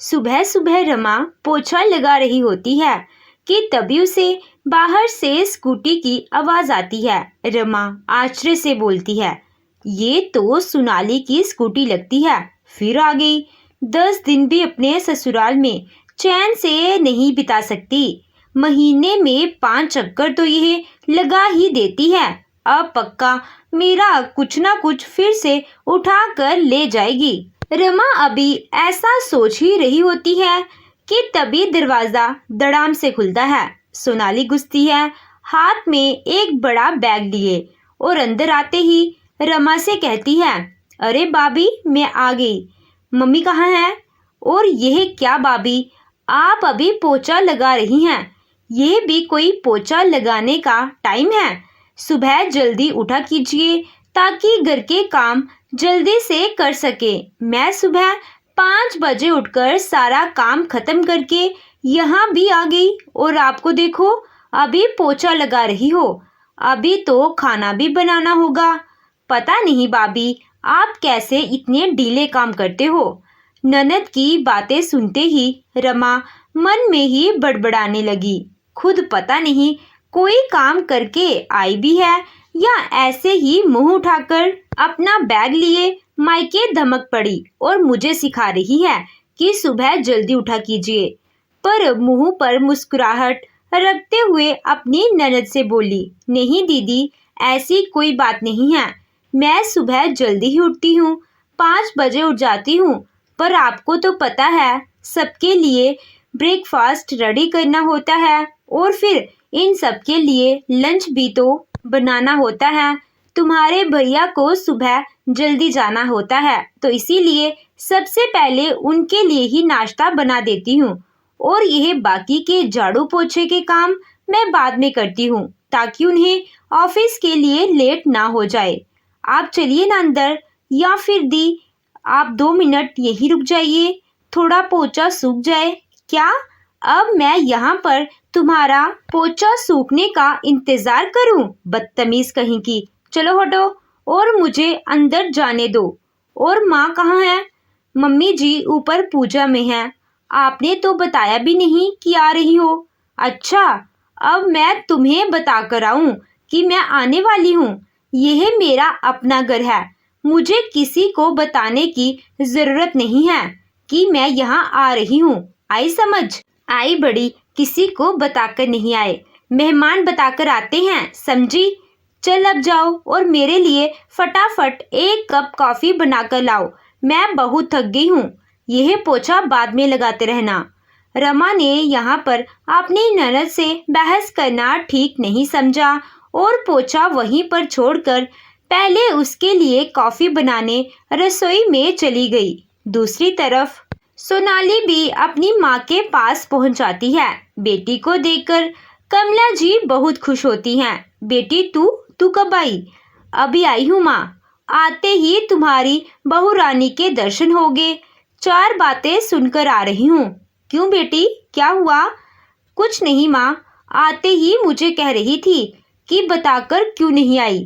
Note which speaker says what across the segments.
Speaker 1: सुबह सुबह रमा पोछा लगा रही होती है कि तभी उसे बाहर से स्कूटी की आवाज आती है। रमा आश्चर्य से बोलती है, ये तो सोनाली की स्कूटी लगती है, फिर आ गई। 10 दिन भी अपने ससुराल में चैन से नहीं बिता सकती। महीने में 5 चक्कर तो यह लगा ही देती है। अब पक्का मेरा कुछ ना कुछ फिर से उठा कर ले जाएगी। रमा अभी ऐसा सोच ही रही होती है कि तभी दरवाजा धड़ाम से खुलता है। सोनाली घुसती है, हाथ में एक बड़ा बैग लिए, और अंदर आते ही रमा से कहती है, अरे भाभी मैं आ गई। मम्मी कहाँ है? और यह क्या भाभी, आप अभी पोछा लगा रही हैं? यह भी कोई पोछा लगाने का टाइम है? सुबह जल्दी उठा कीजिए ताकि घर के काम जल्दी से कर सके। मैं सुबह 5 बजे उठकर सारा काम खत्म करके यहाँ भी आ गई, और आपको देखो अभी पोछा लगा रही हो। अभी तो खाना भी बनाना होगा। पता नहीं भाभी आप कैसे इतने ढीले काम करते हो। ननद की बातें सुनते ही रमा मन में ही बड़बड़ाने लगी। खुद पता नहीं कोई काम करके आई भी है या ऐसे ही मुंह उठाकर अपना बैग लिए मायके धमक पड़ी और मुझे सिखा रही है कि सुबह जल्दी उठा कीजिए। पर मुंह पर मुस्कुराहट रखते हुए अपनी ननद से बोली, नहीं दीदी ऐसी कोई बात नहीं है। मैं सुबह जल्दी ही उठती हूँ, 5 बजे उठ जाती हूँ। पर आपको तो पता है सबके लिए ब्रेकफास्ट रेडी करना होता है, और फिर इन सबके लिए लंच भी तो बनाना होता है। तुम्हारे भैया को सुबह जल्दी जाना होता है, तो इसीलिए सबसे पहले उनके लिए ही नाश्ता बना देती हूँ, और यह बाकी के झाड़ू पोछे के काम मैं बाद में करती हूँ ताकि उन्हें ऑफिस के लिए लेट ना हो जाए। आप चलिए ना अंदर, या फिर दी आप 2 मिनट यहीं रुक जाइए, थोड़ा पोछा सूख जाए। क्या अब मैं यहाँ पर तुम्हारा पोछा सूखने का इंतजार करूं? बदतमीज कहीं की। चलो हटो और मुझे अंदर जाने दो। और माँ कहाँ है? मम्मी जी ऊपर पूजा में है। आपने तो बताया भी नहीं कि आ रही हो। अच्छा, अब मैं तुम्हें बता कर आऊं कि मैं आने वाली हूँ। यह मेरा अपना घर है, मुझे किसी को बताने की जरूरत नहीं है कि मैं यहाँ आ रही हूँ। आई समझ? आई बड़ी, किसी को बताकर नहीं आए, मेहमान बताकर आते हैं, समझी? चल अब जाओ और मेरे लिए फटाफट 1 कप कॉफी बनाकर लाओ, मैं बहुत थक गई हूँ। यह पोछा बाद में लगाते रहना। रमा ने यहाँ पर अपनी ननद से बहस करना ठीक नहीं समझा और पोछा वहीं पर छोड़कर पहले उसके लिए कॉफी बनाने रसोई में चली गई। दूसरी तरफ सोनाली भी अपनी माँ के पास पहुंच जाती है। बेटी को देखकर कमला जी बहुत खुश होती हैं। बेटी तू कब आई? अभी आई हूँ माँ। आते ही तुम्हारी बहू रानी के दर्शन हो गए। 4 बातें सुनकर आ रही हूँ। क्यों बेटी, क्या हुआ? कुछ नहीं माँ, आते ही मुझे कह रही थी कि बताकर क्यों नहीं आई।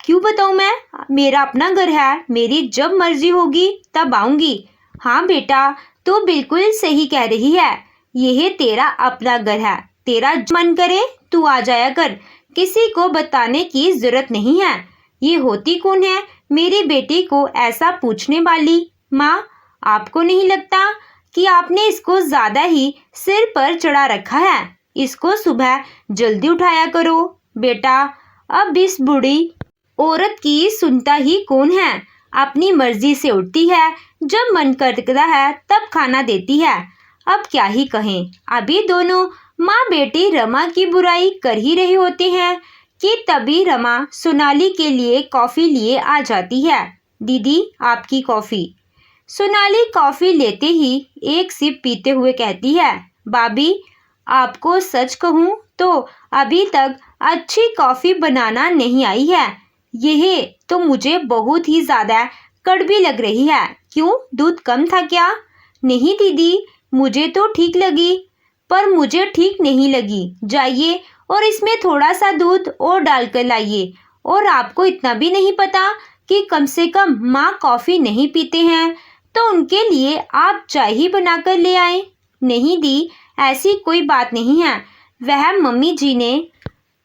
Speaker 1: क्यों बताऊँ मैं? मेरा अपना घर है, मेरी जब मर्जी होगी तब आऊँगी। हाँ बेटा, तू बिल्कुल सही कह रही है, यह तेरा अपना घर है, तेरा जो मन करे तू आ जाया कर, किसी को बताने की जरूरत नहीं है। ये होती कौन है मेरी बेटी को ऐसा पूछने वाली? माँ, आपको नहीं लगता कि आपने इसको ज्यादा ही सिर पर चढ़ा रखा है? इसको सुबह जल्दी उठाया करो बेटा। अब इस बूढ़ी औरत की सुनता ही कौन है? अपनी मर्जी से उठती है, जब मन करता है तब खाना देती है। अब क्या ही कहें। अभी दोनों माँ बेटी रमा की बुराई कर ही रहे होते हैं कि तभी रमा सोनाली के लिए कॉफी लिए आ जाती है। दीदी आपकी कॉफी। सोनाली कॉफी लेते ही एक सिप पीते हुए कहती है, भाभी आपको सच कहूँ तो अभी तक अच्छी कॉफी बनाना नहीं आई है। यह तो मुझे बहुत ही ज्यादा कड़वी लग रही है। क्यों, दूध कम था क्या? नहीं दीदी, मुझे तो ठीक लगी, पर मुझे ठीक नहीं लगी। जाइए और इसमें थोड़ा सा दूध और डालकर लाइए। और आपको इतना भी नहीं पता कि कम से कम माँ कॉफी नहीं पीते हैं, तो उनके लिए आप चाय ही बनाकर ले आए। नहीं दी, ऐसी कोई बात नहीं है। वह मम्मी जी ने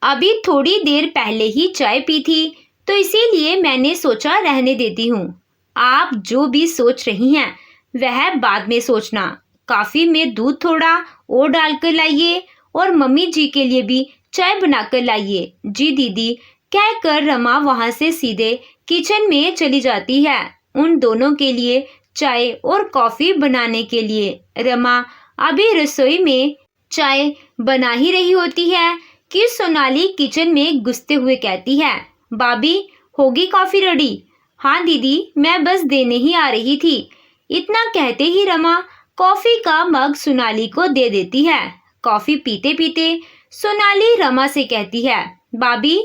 Speaker 1: अभी थोड़ी देर पहले ही चाय पी थी, तो इसीलिए मैंने सोचा रहने देती हूँ। आप जो भी सोच रही हैं वह बाद में सोचना। कॉफी में दूध थोड़ा और डालकर लाइए और मम्मी जी के लिए भी चाय बनाकर लाइए। जी दीदी, कहकर रमा वहां से सीधे किचन में चली जाती है उन दोनों के लिए चाय और कॉफी बनाने के लिए। रमा अभी रसोई में चाय बना ही रही होती है कि सोनाली किचन में घुसते हुए कहती है, भाभी होगी कॉफी रेडी? हाँ दीदी, मैं बस देने ही आ रही थी। इतना कहते ही रमा कॉफी का मग सोनाली को दे देती है। कॉफी पीते पीते सोनाली रमा से कहती है, भाभी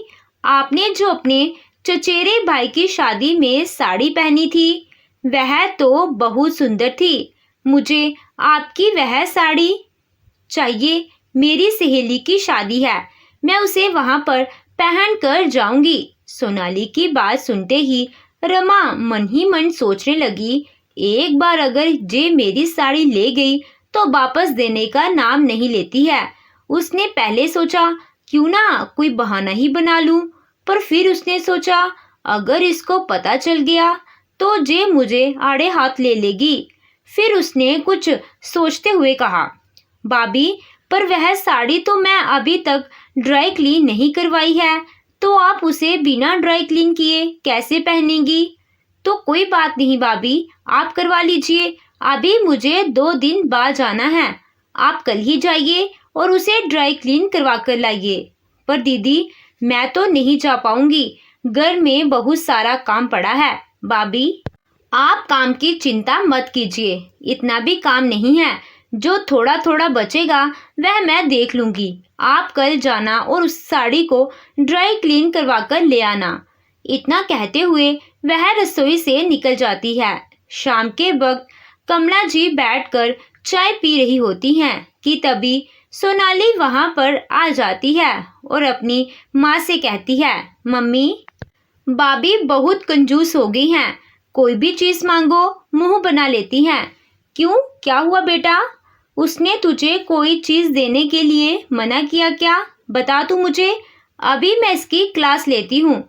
Speaker 1: आपने जो अपने चचेरे भाई की शादी में साड़ी पहनी थी वह तो बहुत सुंदर थी। मुझे आपकी वह साड़ी चाहिए। मेरी सहेली की शादी है, मैं उसे वहां पर पहन कर जाऊंगी। सोनाली की बात सुनते ही रमा मन ही मन सोचने लगी, एक बार अगर जे मेरी साड़ी ले गई तो वापस देने का नाम नहीं लेती है। उसने पहले सोचा क्यों ना कोई बहाना ही बना लूं, पर फिर उसने सोचा अगर इसको पता चल गया तो जे मुझे आड़े हाथ ले लेगी। फिर उसने कुछ सोचते हुए कहा, भाभी पर वह साड़ी तो मैं अभी तक ड्राई क्लीन नहीं करवाई है, तो आप उसे बिना ड्राई क्लीन किए कैसे पहनेंगी? तो कोई बात नहीं भाभी, आप करवा लीजिए। अभी मुझे 2 दिन बाद जाना है। आप कल ही जाइए और उसे ड्राई क्लीन करवा कर लाइए। पर दीदी मैं तो नहीं जा पाऊंगी, घर में बहुत सारा काम पड़ा है। भाभी आप काम की चिंता मत कीजिए, इतना भी काम नहीं है। जो थोड़ा थोड़ा बचेगा वह मैं देख लूंगी। आप कल जाना और उस साड़ी को ड्राई क्लीन करवा कर ले आना। इतना कहते हुए वह रसोई से निकल जाती है। शाम के वक्त कमला जी बैठकर चाय पी रही होती हैं कि तभी सोनाली वहां पर आ जाती है और अपनी माँ से कहती है, मम्मी भाभी बहुत कंजूस हो गई हैं, कोई भी चीज मांगो मुंह बना लेती हैं। क्यों, क्या हुआ बेटा? उसने तुझे कोई चीज देने के लिए मना किया क्या? बता तू मुझे, अभी मैं इसकी क्लास लेती हूँ।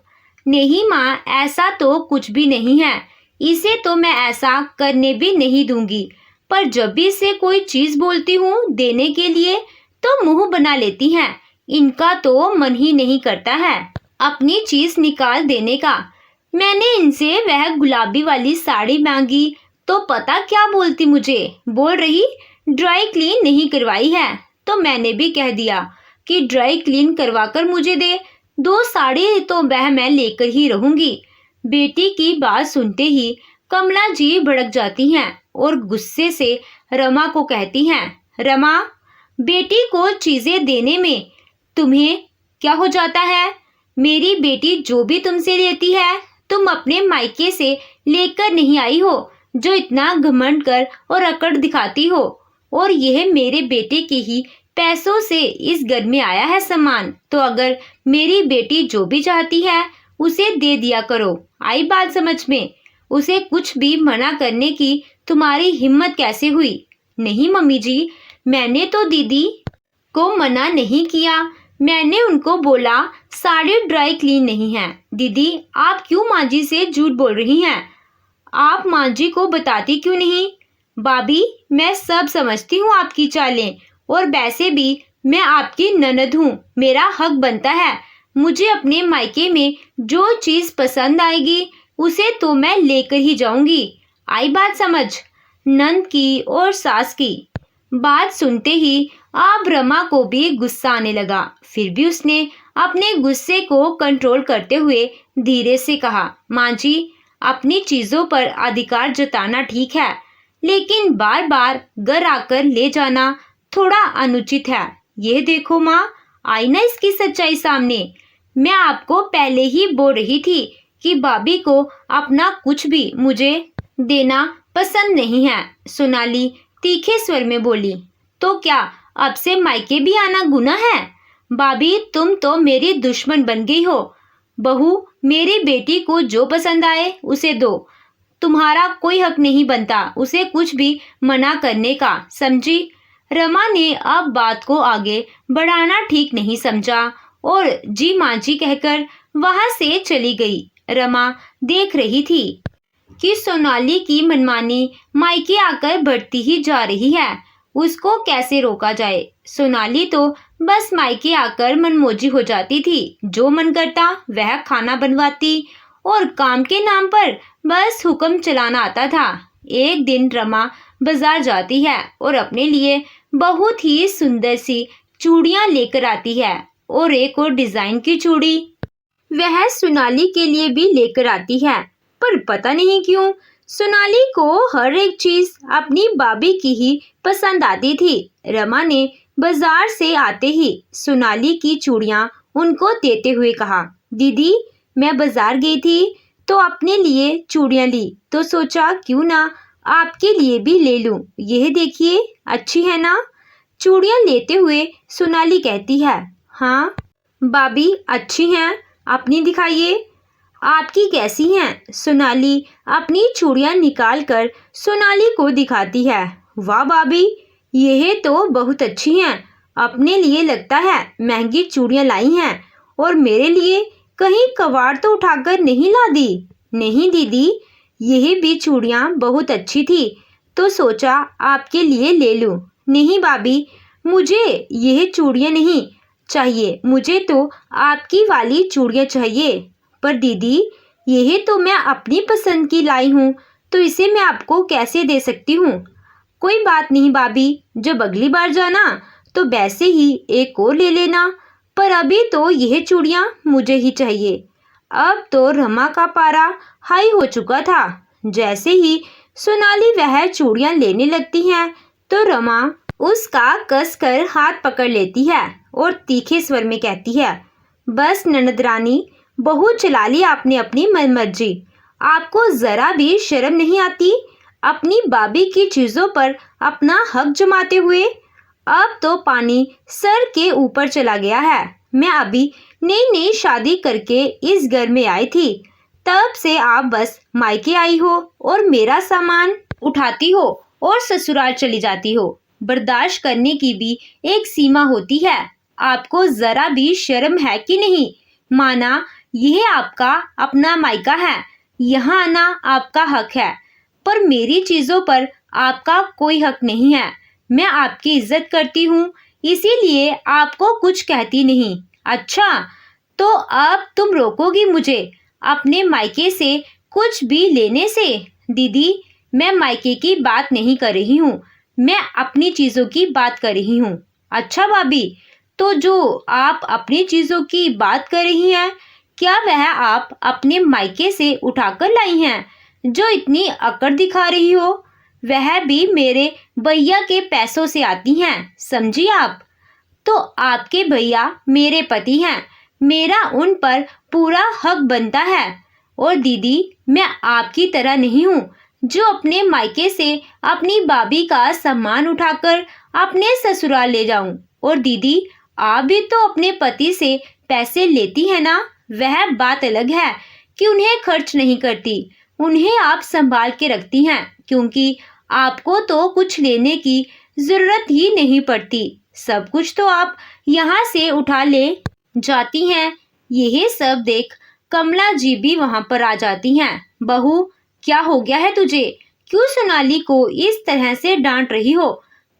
Speaker 1: नहीं माँ, ऐसा तो कुछ भी नहीं है, इसे तो मैं ऐसा करने भी नहीं दूंगी, पर जब भी इसे कोई चीज बोलती हूँ देने के लिए तो मुंह बना लेती हैं। इनका तो मन ही नहीं करता है अपनी चीज निकाल देने का। मैंने इनसे वह गुलाबी वाली साड़ी मांगी तो पता क्या बोलती मुझे, बोल रही ड्राई क्लीन नहीं करवाई है। तो मैंने भी कह दिया कि ड्राई क्लीन करवा कर मुझे दे, 2 साड़ी तो वह मैं लेकर ही रहूंगी। बेटी की बात सुनते ही कमला जी भड़क जाती हैं और गुस्से से रमा को कहती हैं, रमा बेटी को चीजें देने में तुम्हें क्या हो जाता है? मेरी बेटी जो भी तुमसे लेती है तुम अपने मायके से लेकर नहीं आई हो, जो इतना घमंड कर और अकड़ दिखाती हो। और यह मेरे बेटे के ही पैसों से इस घर में आया है सामान, तो अगर मेरी बेटी जो भी चाहती है उसे दे दिया करो। आई बात समझ में? उसे कुछ भी मना करने की तुम्हारी हिम्मत कैसे हुई? नहीं मम्मी जी, मैंने तो दीदी को मना नहीं किया, मैंने उनको बोला साड़ी ड्राई क्लीन नहीं है। दीदी आप क्यों माँ जी से झूठ बोल रही हैं? आप माँ जी को बताती क्यों नहीं? भाभी मैं सब समझती हूँ आपकी चालें, और वैसे भी मैं आपकी ननद हूँ, मेरा हक बनता है मुझे अपने मायके में जो चीज पसंद आएगी उसे तो मैं लेकर ही जाऊंगी। आई बात समझ? नंद की और सास की बात सुनते ही अब रमा को भी गुस्सा आने लगा। फिर भी उसने अपने गुस्से को कंट्रोल करते हुए धीरे से कहा, माँ जी अपनी चीजों पर अधिकार जताना ठीक है, लेकिन बार बार घर आकर ले जाना थोड़ा अनुचित है। ये देखो माँ, आई ना इसकी सच्चाई सामने। मैं आपको पहले ही बोल रही थी कि भाभी को अपना कुछ भी मुझे देना पसंद नहीं है। सोनाली तीखे स्वर में बोली, तो क्या अब से मायके भी आना गुनाह है? भाभी तुम तो मेरी दुश्मन बन गई हो। बहू मेरी बेटी को जो पसंद आए उसे दो, तुम्हारा कोई हक नहीं बनता उसे कुछ भी मना करने का, समझी? रमा ने अब बात को आगे बढ़ाना ठीक नहीं समझा और जी माँ जी कहकर वहां से चली गई। रमा देख रही थी कि सोनाली की मनमानी मायके आकर बढ़ती ही जा रही है। उसको कैसे रोका जाए? सोनाली तो बस मायके आकर मनमौजी हो जाती थी, जो मन करता वह खाना बनवाती और काम के नाम पर बस हुक्म चलाना आता था। एक दिन रमा बाजार जाती है और अपने लिए बहुत ही सुंदर सी चूड़ियां लेकर आती है और एक और डिजाइन की चूड़ी वह सोनाली के लिए भी लेकर आती है। पर पता नहीं क्यों सोनाली को हर एक चीज अपनी भाभी की ही पसंद आती थी। रमा ने बाजार से आते ही सोनाली की चूड़ियां उनको देते हुए कहा, दीदी मैं बाजार गई थी तो अपने लिए चूड़ियां ली तो सोचा क्यों ना आपके लिए भी ले लूं। यह देखिए अच्छी है ना? चूड़ियां लेते हुए सोनाली कहती है, हाँ भाभी अच्छी हैं, अपनी दिखाइए आपकी कैसी हैं? सोनाली अपनी चूड़ियां निकालकर सोनाली को दिखाती है। वाह भाभी यह तो बहुत अच्छी हैं, अपने लिए लगता है महंगी चूड़ियां लाई हैं और मेरे लिए कहीं कबाड़ तो उठाकर नहीं ला दी? नहीं दीदी यह भी चूड़ियां बहुत अच्छी थी तो सोचा आपके लिए ले लूं। नहीं भाभी मुझे यह चूड़ियां नहीं चाहिए, मुझे तो आपकी वाली चूड़ियां चाहिए। पर दीदी यह तो मैं अपनी पसंद की लाई हूँ तो इसे मैं आपको कैसे दे सकती हूँ? कोई बात नहीं भाभी, जब अगली बार जाना तो वैसे ही एक और ले लेना, पर अभी तो यह चूड़ियां मुझे ही चाहिए। अब तो रमा का पारा हाई हो चुका था। जैसे ही सोनाली वह चूड़ियां लेने लगती है तो रमा उसका कसकर हाथ पकड़ लेती है और तीखे स्वर में कहती है, बस ननद रानी बहुत चला ली आपने अपनी मनमर्जी, आपको जरा भी शर्म नहीं आती अपनी भाभी की चीजों पर अपना हक जमाते हुए? अब तो पानी सर के ऊपर चला गया है। मैं अभी नई नई शादी करके इस घर में आई थी, तब से आप बस मायके आई हो और मेरा सामान उठाती हो और ससुराल चली जाती हो। बर्दाश्त करने की भी एक सीमा होती है, आपको जरा भी शर्म है कि नहीं? माना यह आपका अपना मायका है, यहाँ आना आपका हक है, पर मेरी चीजों पर आपका कोई हक नहीं है। मैं आपकी इज्जत करती हूँ इसीलिए आपको कुछ कहती नहीं। अच्छा तो अब तुम रोकोगी मुझे अपने मायके से कुछ भी लेने से? दीदी मैं मायके की बात नहीं कर रही हूँ, मैं अपनी चीजों की बात कर रही हूँ। अच्छा भाभी तो जो आप अपनी चीजों की बात कर रही हैं क्या वह आप अपने मायके से उठाकर लाई हैं? जो इतनी अकड़ दिखा रही हो वह भी मेरे भैया के पैसों से आती हैं, समझी आप? तो आपके भैया मेरे पति हैं, मेरा उन पर पूरा हक बनता है। और दीदी मैं आपकी तरह नहीं हूँ जो अपने मायके से अपनी भाभी का सामान उठाकर अपने ससुराल ले जाऊं। और दीदी आप भी तो अपने पति से पैसे लेती है ना? वह बात अलग है कि उन्हें खर्च नहीं करती, उन्हें आप संभाल के रखती हैं क्योंकि आपको तो कुछ लेने की जरूरत ही नहीं पड़ती, सब कुछ तो आप यहाँ से उठा ले जाती हैं। यह सब देख कमला जी भी वहां पर आ जाती हैं। बहू क्या हो गया है तुझे? क्यों सोनाली को इस तरह से डांट रही हो?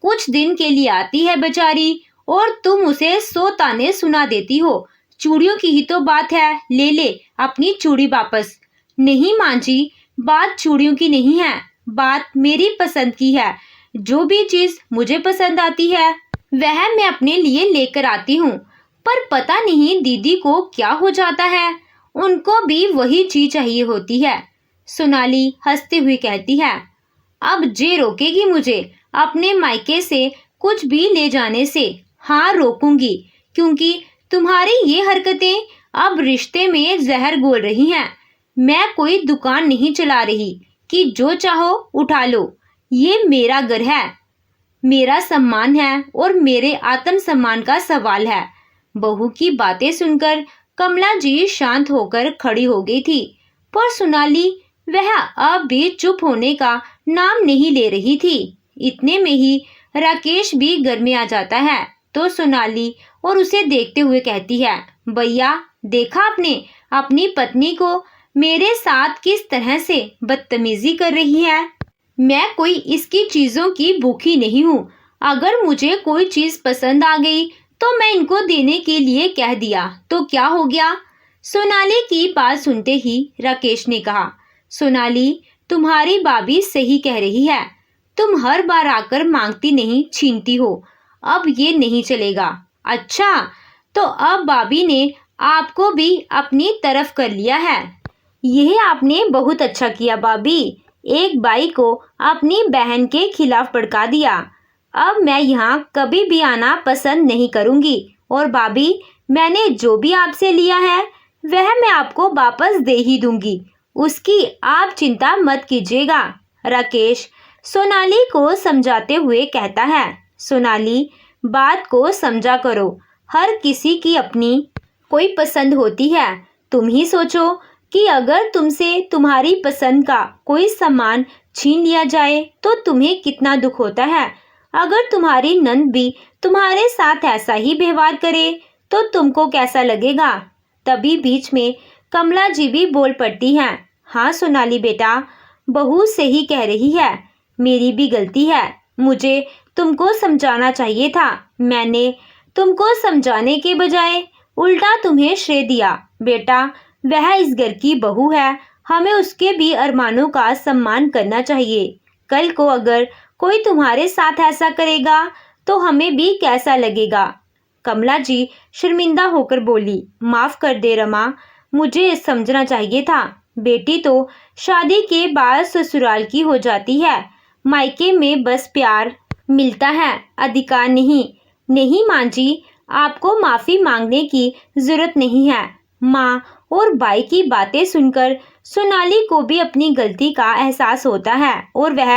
Speaker 1: कुछ दिन के लिए आती है बेचारी और तुम उसे 100 ताने सुना देती हो। चूड़ियों की ही तो बात है, ले ले अपनी चूड़ी वापस। नहीं माँ जी बात चूड़ियों की नहीं है, बात मेरी पसंद की है। जो भी चीज मुझे पसंद आती है वह मैं अपने लिए लेकर आती हूँ, पर पता नहीं दीदी को क्या हो जाता है, उनको भी वही चीज चाहिए होती है। सोनाली हंसते हुए कहती है, अब जे रोकेगी मुझे अपने मायके से कुछ भी ले जाने से? हाँ रोकूंगी, क्योंकि तुम्हारी ये हरकतें अब रिश्ते में जहर घोल रही हैं। मैं कोई दुकान नहीं चला रही कि जो चाहो उठा लो, ये मेरा घर है, मेरा सम्मान है और मेरे आत्म सम्मान का सवाल है। बहू की बातें सुनकर कमला जी शांत होकर खड़ी हो गई थी, पर सोनाली वह अब भी चुप होने का नाम नहीं ले रही थी। इतने में ही राकेश भी घर में आ जाता है तो सोनाली और उसे देखते हुए कहती है, भैया देखा आपने अपनी पत्नी को मेरे साथ किस तरह से बदतमीजी कर रही है। मैं कोई इसकी चीजों की भूखी नहीं हूँ। अगर मुझे कोई चीज पसंद आ गई तो मैं इनको देने के लिए कह दिया तो क्या हो गया। सोनाली की बात सुनते ही राकेश ने कहा, सोनाली तुम्हारी भाभी सही कह रही है। तुम हर बार आकर मांगती नहीं छीनती हो। अब ये नहीं चलेगा। अच्छा तो अब भाभी ने आपको भी अपनी तरफ कर लिया है। यह आपने बहुत अच्छा किया भाभी। एक भाई को अपनी बहन के खिलाफ भड़का दिया। अब मैं यहाँ कभी भी आना पसंद नहीं करूँगी। और भाभी मैंने जो भी आपसे लिया है वह मैं आपको वापस दे ही दूंगी। उसकी आप चिंता मत कीजिएगा। राकेश सोनाली को समझाते हुए कहता है, सोनाली बात को समझा करो। हर किसी की अपनी कोई पसंद होती है। तुम ही सोचो कि अगर तुमसे तुम्हारी पसंद का कोई सामान छीन लिया जाए तो तुम्हें कितना दुख होता है। अगर तुम्हारी नंद भी तुम्हारे साथ ऐसा ही व्यवहार करे तो तुमको कैसा लगेगा। तभी बीच में कमला जी भी बोल पड़ती हैं, हाँ सोनाली बेटा बहू सही कह रही है। मेरी भी गलती है। मुझे तुमको समझाना चाहिए था। मैंने तुमको समझाने के बजाय उल्टा तुम्हें श्रेय दिया। बेटा वह इस घर की बहू है। हमें उसके भी अरमानों का सम्मान करना चाहिए। कल को अगर कोई तुम्हारे साथ ऐसा करेगा तो हमें भी कैसा लगेगा। कमला जी शर्मिंदा होकर बोली, माफ कर दे रमा, मुझे समझना चाहिए था। बेटी तो शादी के बाद ससुराल की हो जाती है। मायके में बस प्यार मिलता है, अधिकार नहीं। नहीं माँ जी, आपको माफी मांगने की जरूरत नहीं है। माँ और भाई की बातें सुनकर सोनाली को भी अपनी गलती का एहसास होता है और वह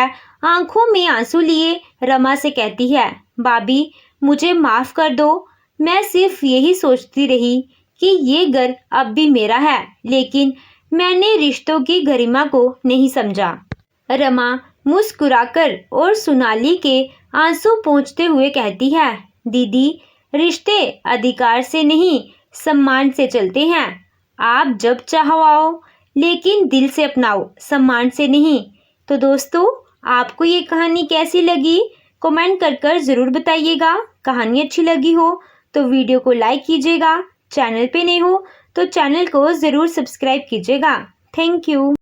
Speaker 1: आंखों में आंसू लिए रमा से कहती है, भाभी मुझे माफ कर दो। मैं सिर्फ यही सोचती रही कि ये घर अब भी मेरा है, लेकिन मैंने रिश्तों की गरिमा को नहीं समझा। रमा मुस्कुराकर और सोनाली के आंसू पोंछते हुए कहती है, दीदी रिश्ते अधिकार से नहीं सम्मान से चलते हैं। आप जब चाहो आओ, लेकिन दिल से अपनाओ, सम्मान से नहीं। तो दोस्तों आपको ये कहानी कैसी लगी कमेंट कर ज़रूर बताइएगा। कहानी अच्छी लगी हो तो वीडियो को लाइक कीजिएगा। चैनल पे नए हो तो चैनल को ज़रूर सब्सक्राइब कीजिएगा। Thank you.